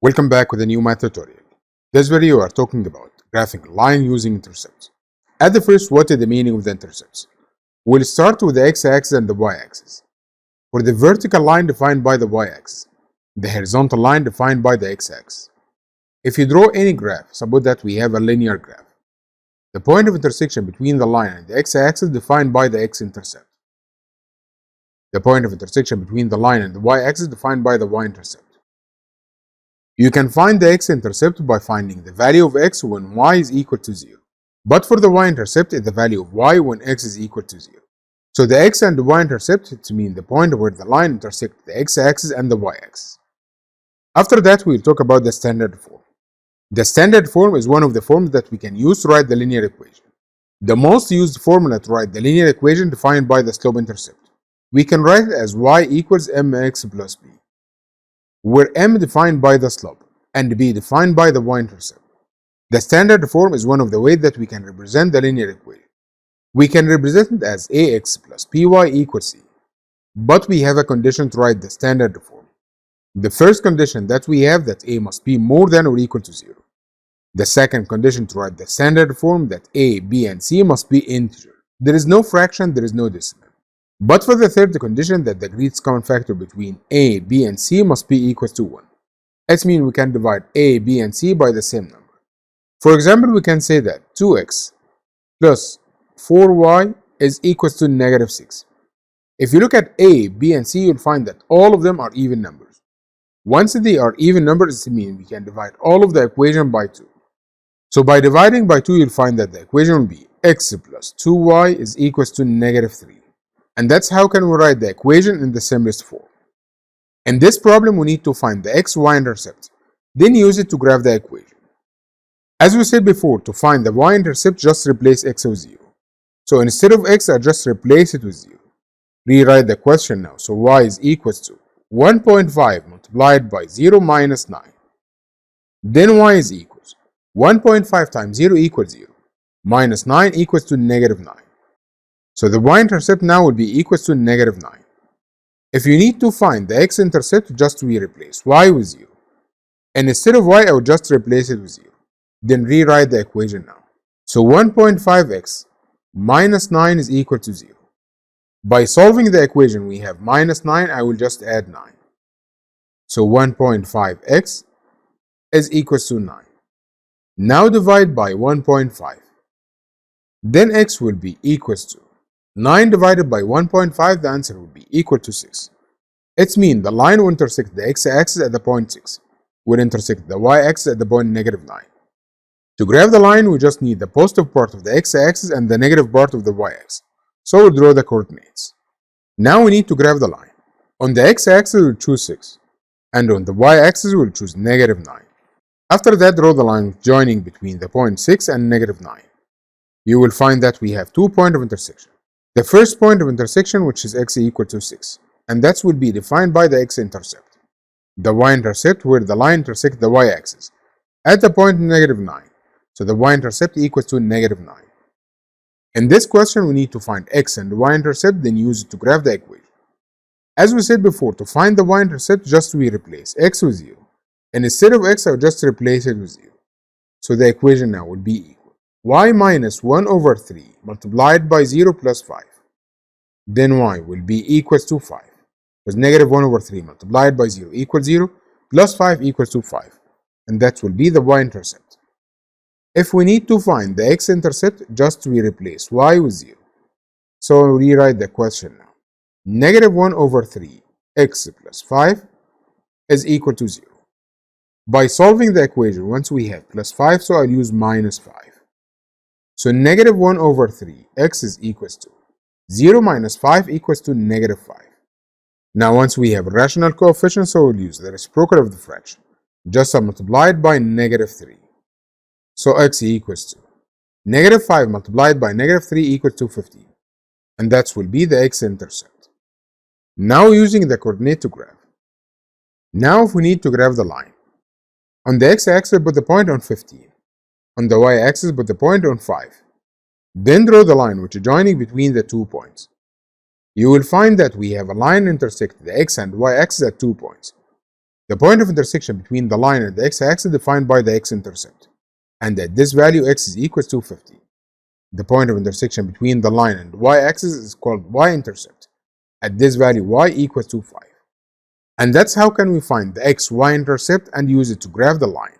Welcome back with a new math tutorial. This video we are talking about graphing a line using intercepts. At the first, what is the meaning of the intercepts? We'll start with the x-axis and the y-axis. For the vertical line defined by the y-axis, the horizontal line defined by the x-axis. If you draw any graph, suppose that we have a linear graph. The point of intersection between the line and the x-axis defined by the x-intercept. The point of intersection between the line and the y-axis defined by the y-intercept. You can find the x-intercept by finding the value of x when y is equal to 0. But for the y-intercept, it's the value of y when x is equal to 0. So the x and the y-intercept mean the point where the line intersects the x-axis and the y-axis. After that, we'll talk about the standard form. The standard form is one of the forms that we can use to write the linear equation. The most used formula to write the linear equation defined by the slope-intercept. We can write it as y equals mx plus b, where m defined by the slope and b defined by the y-intercept. The standard form is one of the ways that we can represent the linear equation. We can represent it as ax plus by equals c, but we have a condition to write the standard form. The first condition that we have that a must be more than or equal to 0. The second condition to write the standard form that a, b, and c must be integer. There is no fraction, there is no decimal. But for the third condition that the greatest common factor between a, b, and c must be equal to 1. It means we can divide a, b, and c by the same number. For example, we can say that 2x plus 4y is equal to negative 6. If you look at a, b, and c, you'll find that all of them are even numbers. Once they are even numbers, it means we can divide all of the equation by 2. So by dividing by 2, you'll find that the equation will be x plus 2y is equal to negative 3. And that's how can we write the equation in the simplest form. In this problem, we need to find the x, y-intercept, then use it to graph the equation. As we said before, to find the y-intercept, just replace x with 0. So instead of x, I just replace it with 0. Rewrite the question now. So y is equal to 1.5 multiplied by 0 minus 9. Then y is equals 1.5 times 0 equals 0. Minus 9 equals to negative 9. So the y-intercept now will be equal to negative 9. If you need to find the x-intercept, just we replace y with 0. And instead of y, I will just replace it with 0. Then rewrite the equation now. So 1.5x minus 9 is equal to 0. By solving the equation, we have minus 9, I will just add 9. So 1.5x is equal to 9. Now divide by 1.5. Then x will be equal to 9 divided by 1.5, the answer will be equal to 6. It means the line will intersect the x-axis at the point 6, will intersect the y-axis at the point negative 9. To graph the line, we just need the positive part of the x-axis and the negative part of the y-axis. So we'll draw the coordinates. Now we need to graph the line. On the x-axis, we'll choose 6, and on the y-axis, we'll choose negative 9. After that, draw the line joining between the point 6 and negative 9. You will find that we have 2 points of intersection. The first point of intersection, which is x equal to 6, and that will be defined by the x-intercept. The y-intercept, where the line intersects the y-axis, at the point negative 9. So the y-intercept equals to negative 9. In this question, we need to find x and the y-intercept, then use it to graph the equation. As we said before, to find the y-intercept, just we replace x with 0. And instead of x, I'll just replace it with 0. So the equation now will be equal y minus 1 over 3 multiplied by 0 plus 5. Then y will be equals to 5. Because negative 1 over 3 multiplied by 0 equals 0 plus 5 equals to 5. And that will be the y-intercept. If we need to find the x-intercept, just we replace y with 0. So I'll rewrite the question now. Negative 1 over 3 x plus 5 is equal to 0. By solving the equation, once we have plus 5, so I'll use minus 5. So negative 1 over 3 x is equals to 0 minus 5 equals to negative 5. Now once we have a rational coefficient, so we'll use the reciprocal of the fraction. Just multiplied by negative 3. So x equals to negative 5 multiplied by negative 3 equals to 15. And that will be the x-intercept. Now using the coordinate to graph. Now if we need to graph the line. On the x-axis, put the point on 15. On the y-axis, put the point on 5. Then draw the line which is joining between the 2 points. You will find that we have a line intersect the x and y axis at 2 points. The point of intersection between the line and the x-axis defined by the x-intercept, and at this value x is equal to 50. The point of intersection between the line and the y-axis is called y-intercept. At this value y equals to 5. And that's how can we find the x-y intercept and use it to graph the line.